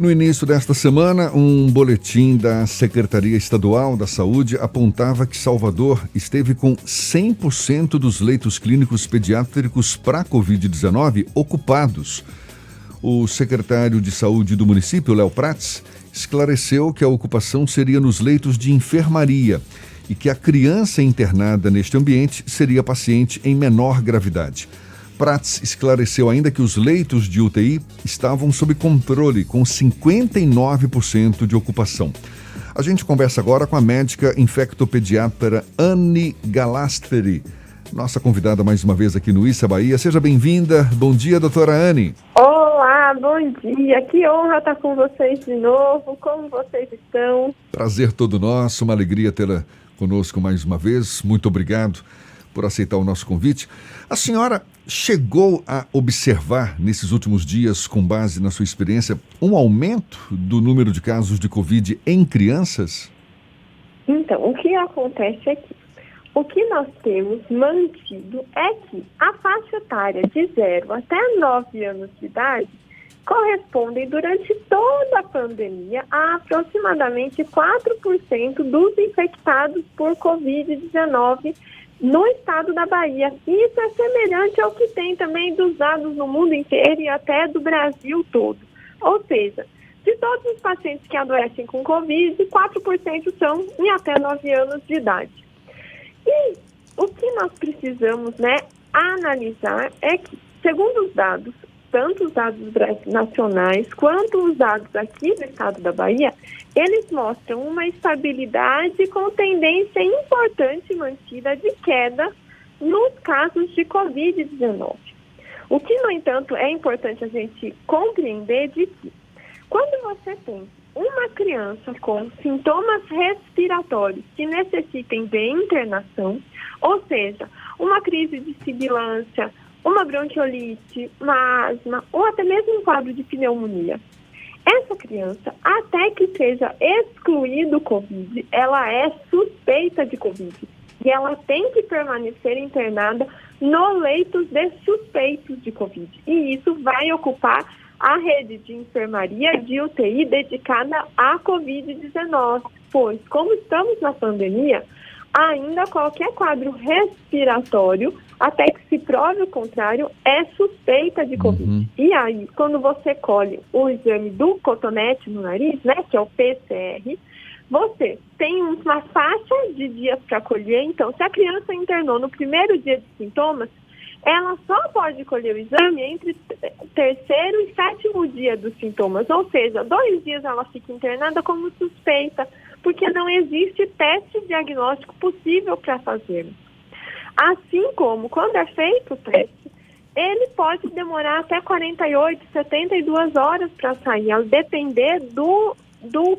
No início desta semana, um boletim da Secretaria Estadual da Saúde apontava que Salvador esteve com 100% dos leitos clínicos pediátricos para Covid-19 ocupados. O secretário de Saúde do município, Léo Prats, esclareceu que a ocupação seria nos leitos de enfermaria e que a criança internada neste ambiente seria paciente em menor gravidade. Prats esclareceu ainda que os leitos de UTI estavam sob controle, com 59% de ocupação. A gente conversa agora com a médica infectopediatra Anne Galasteri, nossa convidada mais uma vez aqui no Issa Bahia. Seja bem-vinda. Bom dia, doutora Anne. Olá, bom dia. Que honra estar com vocês de novo. Como vocês estão? Prazer todo nosso, uma alegria tê-la conosco mais uma vez. Muito obrigado por aceitar o nosso convite. A senhora chegou a observar nesses últimos dias, com base na sua experiência, um aumento do número de casos de Covid em crianças? Então, o que acontece aqui? O que nós temos mantido é que a faixa etária de 0 até 9 anos de idade correspondem durante toda a pandemia a aproximadamente 4% dos infectados por Covid-19 no estado da Bahia. Isso é semelhante ao que tem também dos dados no mundo inteiro e até do Brasil todo. Ou seja, de todos os pacientes que adoecem com Covid, 4% são em até 9 anos de idade. E o que nós precisamos, analisar é que, segundo os dados, tanto os dados nacionais quanto os dados aqui do estado da Bahia, eles mostram uma estabilidade com tendência importante mantida de queda nos casos de Covid-19. O que, no entanto, é importante a gente compreender de que, quando você tem uma criança com sintomas respiratórios que necessitem de internação, ou seja, uma crise de sibilância, uma bronquiolite, uma asma ou até mesmo um quadro de pneumonia, essa criança, até que seja excluído o Covid, ela é suspeita de Covid e ela tem que permanecer internada no leito de suspeitos de Covid. E isso vai ocupar a rede de enfermaria de UTI dedicada à Covid-19, pois, como estamos na pandemia, ainda qualquer quadro respiratório, até que se prove o contrário, é suspeita de Covid. E aí, quando você colhe o exame do cotonete no nariz, que é o PCR, você tem uma faixa de dias para colher. Então, se a criança internou no primeiro dia de sintomas, ela só pode colher o exame entre terceiro e sétimo dia dos sintomas. Ou seja, 2 dias ela fica internada como suspeita, porque não existe teste diagnóstico possível para fazer. Assim como, quando é feito o teste, ele pode demorar até 48, 72 horas para sair, a depender do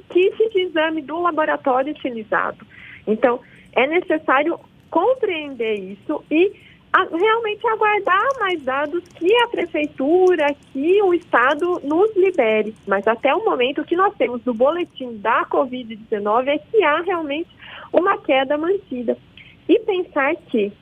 kit de exame do laboratório utilizado. Então, é necessário compreender isso e realmente aguardar mais dados que a prefeitura, que o estado nos libere. Mas até o momento, o que nós temos do boletim da Covid-19 é que há realmente uma queda mantida. E pensar que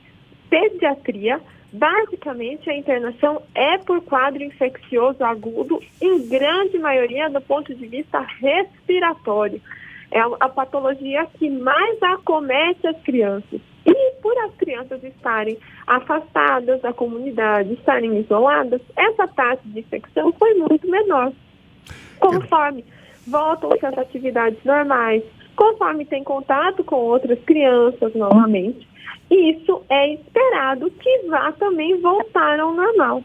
pediatria, basicamente a internação é por quadro infeccioso agudo, em grande maioria do ponto de vista respiratório. É a patologia que mais acomete as crianças. E por as crianças estarem afastadas da comunidade, estarem isoladas, essa taxa de infecção foi muito menor. Conforme voltam às atividades normais, conforme tem contato com outras crianças novamente, isso é esperado que vá também voltar ao normal.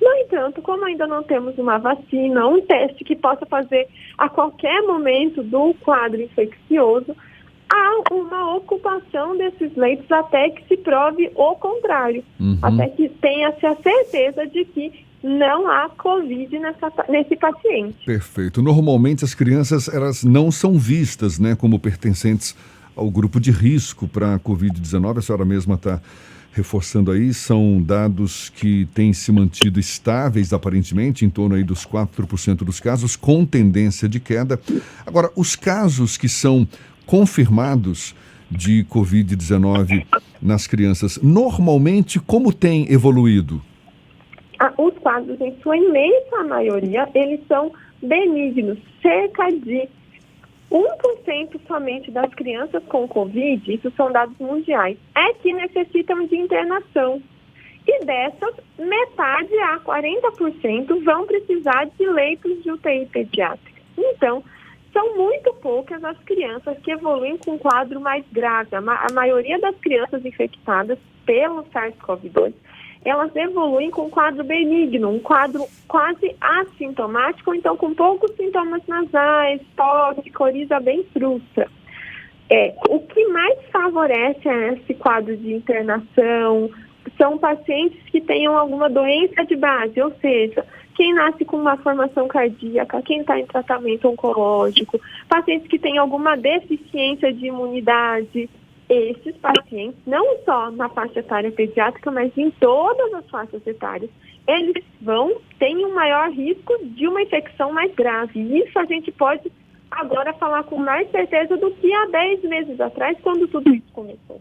No entanto, como ainda não temos uma vacina, um teste que possa fazer a qualquer momento do quadro infeccioso, há uma ocupação desses leitos até que se prove o contrário, até que tenha-se a certeza de que não há Covid nesse paciente. Perfeito. Normalmente as crianças elas não são vistas, como pertencentes ao grupo de risco para a Covid-19. A senhora mesma está reforçando aí, são dados que têm se mantido estáveis aparentemente, em torno aí dos 4% dos casos, com tendência de queda. Agora, os casos que são confirmados de Covid-19 nas crianças, normalmente como tem evoluído? Os quadros, em sua imensa maioria, eles são benignos. Cerca de 1% somente das crianças com Covid, isso são dados mundiais, é que necessitam de internação. E dessas, metade a 40% vão precisar de leitos de UTI pediátrica. Então, são muito poucas as crianças que evoluem com um quadro mais grave. A maioria das crianças infectadas pelo SARS-CoV-2, elas evoluem com um quadro benigno, um quadro quase assintomático, ou então com poucos sintomas nasais, tosse, coriza bem frustra. O que mais favorece esse quadro de internação são pacientes que tenham alguma doença de base, ou seja, quem nasce com uma formação cardíaca, quem está em tratamento oncológico, pacientes que têm alguma deficiência de imunidade. Esses pacientes, não só na faixa etária pediátrica, mas em todas as faixas etárias, eles têm um maior risco de uma infecção mais grave. E isso a gente pode agora falar com mais certeza do que há 10 meses atrás, quando tudo isso começou.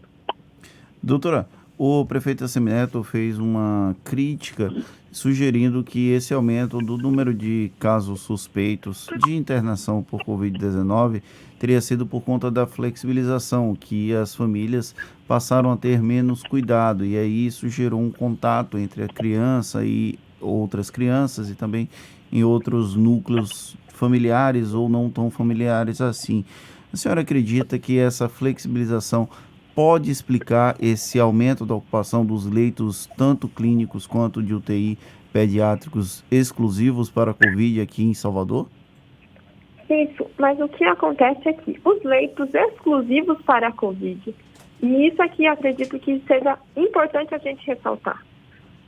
Doutora, o prefeito Assemineto fez uma crítica sugerindo que esse aumento do número de casos suspeitos de internação por Covid-19 teria sido por conta da flexibilização, que as famílias passaram a ter menos cuidado, e aí isso gerou um contato entre a criança e outras crianças e também em outros núcleos familiares ou não tão familiares assim. A senhora acredita que essa flexibilização pode explicar esse aumento da ocupação dos leitos, tanto clínicos quanto de UTI pediátricos exclusivos para a Covid aqui em Salvador? Isso, mas o que acontece é que os leitos exclusivos para a Covid, e isso aqui acredito que seja importante a gente ressaltar,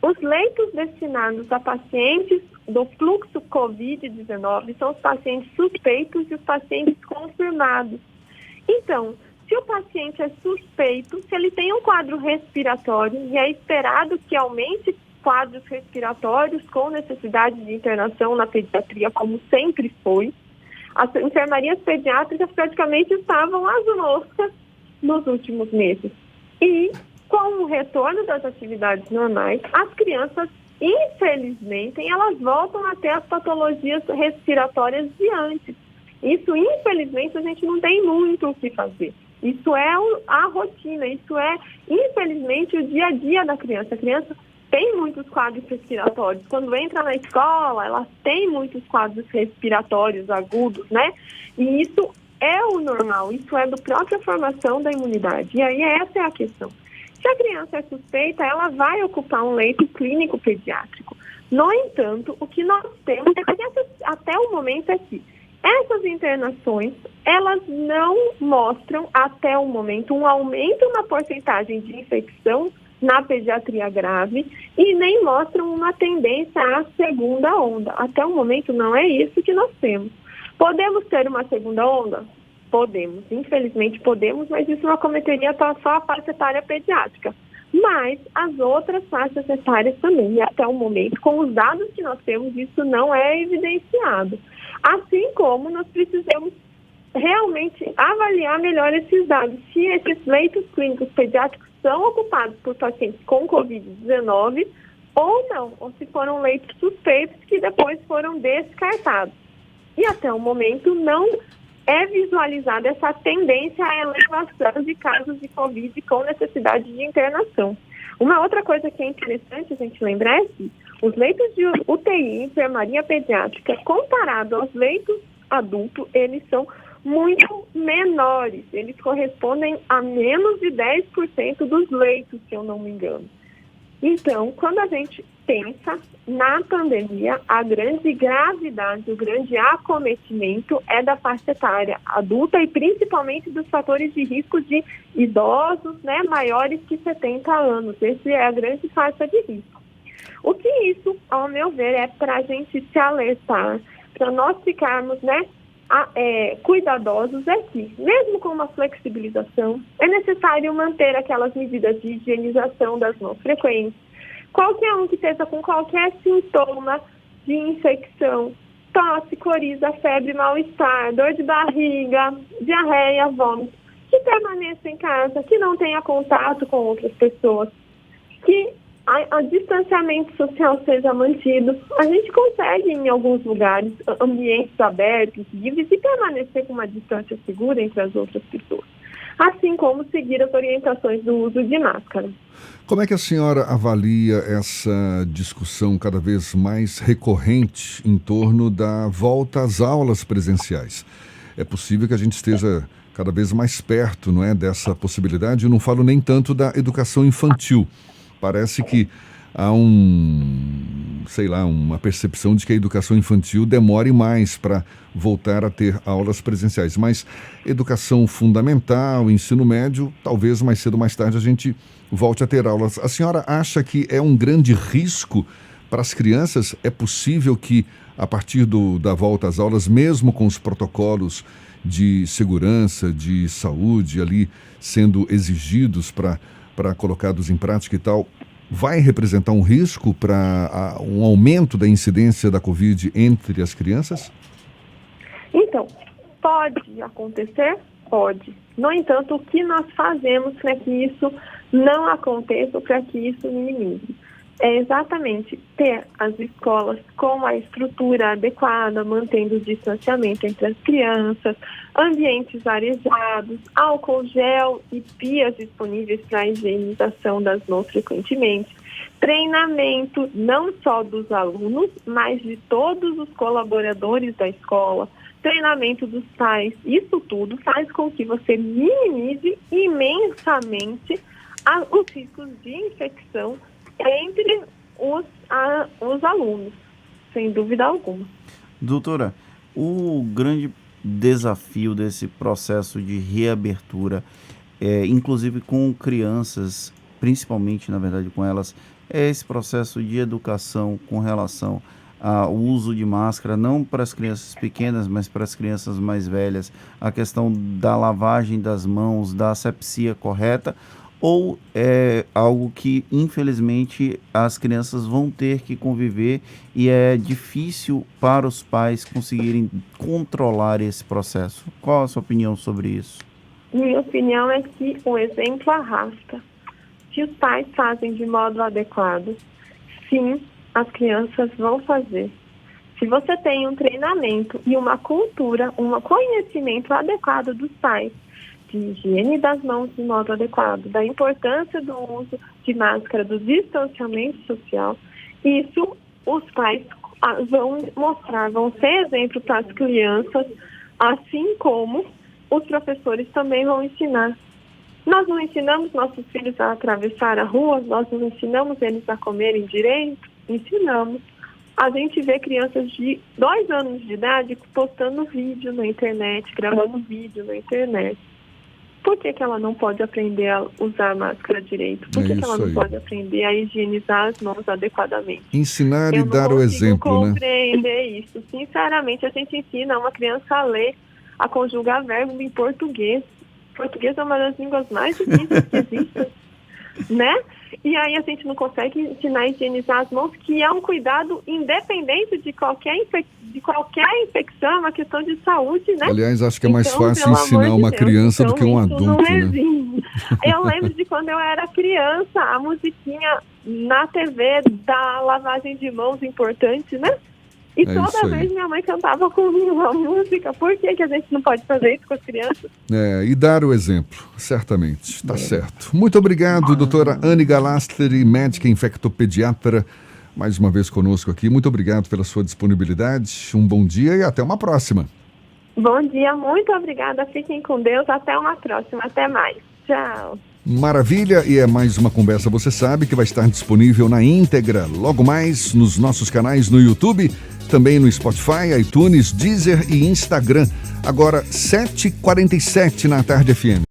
os leitos destinados a pacientes do fluxo Covid-19 são os pacientes suspeitos e os pacientes confirmados. Então, se o paciente é suspeito, se ele tem um quadro respiratório, e é esperado que aumente quadros respiratórios com necessidade de internação na pediatria, como sempre foi, as enfermarias pediátricas praticamente estavam às moscas nos últimos meses. E, com o retorno das atividades normais, as crianças, infelizmente, elas voltam a ter as patologias respiratórias de antes. Isso, infelizmente, a gente não tem muito o que fazer. Isso é a rotina, isso é, infelizmente, o dia a dia da criança. A criança tem muitos quadros respiratórios. Quando entra na escola, ela tem muitos quadros respiratórios agudos, né? E isso é o normal, isso é da própria formação da imunidade. E aí essa é a questão. Se a criança é suspeita, ela vai ocupar um leito clínico pediátrico. No entanto, o que nós temos até o momento é que essas internações, elas não mostram, até o momento, um aumento na porcentagem de infecção na pediatria grave e nem mostram uma tendência à segunda onda. Até o momento, não é isso que nós temos. Podemos ter uma segunda onda? Podemos. Infelizmente, podemos, mas isso não acometeria só a faixa etária pediátrica. Mas as outras faixas etárias também. E até o momento, com os dados que nós temos, isso não é evidenciado. Assim como nós precisamos realmente avaliar melhor esses dados. Se esses leitos clínicos pediátricos são ocupados por pacientes com Covid-19 ou não, ou se foram leitos suspeitos que depois foram descartados. E até o momento não é visualizada essa tendência à elevação de casos de Covid com necessidade de internação. Uma outra coisa que é interessante a gente lembrar é que os leitos de UTI, enfermaria pediátrica, comparado aos leitos adultos, eles são muito menores. Eles correspondem a menos de 10% dos leitos, se eu não me engano. Então, quando a gente pensa na pandemia, a grande gravidade, o grande acometimento é da faixa etária adulta e principalmente dos fatores de risco de idosos, né, maiores que 70 anos. Essa é a grande faixa de risco. O que isso, ao meu ver, é para a gente se alertar, para nós ficarmos, né, cuidadosos, é que, mesmo com uma flexibilização, é necessário manter aquelas medidas de higienização das mãos frequentes. Qualquer um que esteja com qualquer sintoma de infecção, tosse, coriza, febre, mal-estar, dor de barriga, diarreia, vômito, que permaneça em casa, que não tenha contato com outras pessoas, que o distanciamento social seja mantido. A gente consegue, em alguns lugares, ambientes abertos, livres, e permanecer com uma distância segura entre as outras pessoas. Assim como seguir as orientações do uso de máscara. Como é que a senhora avalia essa discussão cada vez mais recorrente em torno da volta às aulas presenciais? É possível que a gente esteja cada vez mais perto, não é, dessa possibilidade? Eu não falo nem tanto da educação infantil. Parece que há uma percepção de que a educação infantil demore mais para voltar a ter aulas presenciais. Mas educação fundamental, ensino médio, talvez mais cedo ou mais tarde a gente volte a ter aulas. A senhora acha que é um grande risco para as crianças? É possível que, a partir da volta às aulas, mesmo com os protocolos de segurança, de saúde ali sendo exigidos para colocados em prática e tal, vai representar um risco para um aumento da incidência da Covid entre as crianças? Então, pode acontecer? Pode. No entanto, o que nós fazemos para que isso não aconteça, para que isso minimize? É exatamente ter as escolas com a estrutura adequada, mantendo o distanciamento entre as crianças, ambientes arejados, álcool gel e pias disponíveis para a higienização das mãos frequentemente, treinamento não só dos alunos, mas de todos os colaboradores da escola, treinamento dos pais. Isso tudo faz com que você minimize imensamente os riscos de infecção entre os alunos, sem dúvida alguma. Doutora, o grande desafio desse processo de reabertura, inclusive com crianças, principalmente, na verdade, com elas, é esse processo de educação com relação ao uso de máscara, não para as crianças pequenas, mas para as crianças mais velhas, a questão da lavagem das mãos, da asepsia correta, ou é algo que, infelizmente, as crianças vão ter que conviver e é difícil para os pais conseguirem controlar esse processo? Qual a sua opinião sobre isso? Minha opinião é que o exemplo arrasta. Se os pais fazem de modo adequado, sim, as crianças vão fazer. Se você tem um treinamento e uma cultura, um conhecimento adequado dos pais, de higiene das mãos de modo adequado, da importância do uso de máscara, do distanciamento social, isso os pais vão mostrar, vão ser exemplo para as crianças, assim como os professores também vão ensinar. Nós não ensinamos nossos filhos a atravessar a rua, nós não ensinamos eles a comerem direito, ensinamos. A gente vê crianças de 2 anos de idade postando vídeo na internet, gravando vídeo na internet. Por que ela não pode aprender a usar máscara direito? Por que ela não pode aprender a higienizar as mãos adequadamente? Ensinar e dar o exemplo, né? Eu não consigo compreender isso. Sinceramente, a gente ensina uma criança a ler, a conjugar verbo em português. Português é uma das línguas mais difíceis que existem, né? E aí a gente não consegue ensinar a higienizar as mãos, que é um cuidado independente de qualquer infecção, é uma questão de saúde, né? Aliás, acho que é mais fácil ensinar uma criança do que um adulto, né? Eu lembro de quando eu era criança, a musiquinha na TV da lavagem de mãos importante, né? E toda vez minha mãe cantava comigo uma música. Por que a gente não pode fazer isso com as crianças? E dar o exemplo, certamente. Está certo. Muito obrigado, doutora Anne Galastri, médica infectopediatra, mais uma vez conosco aqui. Muito obrigado pela sua disponibilidade. Um bom dia e até uma próxima. Bom dia, muito obrigada. Fiquem com Deus. Até uma próxima. Até mais. Tchau. Maravilha, e é mais uma conversa, você sabe, que vai estar disponível na íntegra, logo mais nos nossos canais no YouTube, também no Spotify, iTunes, Deezer e Instagram. Agora, 7h47 na Tarde FM.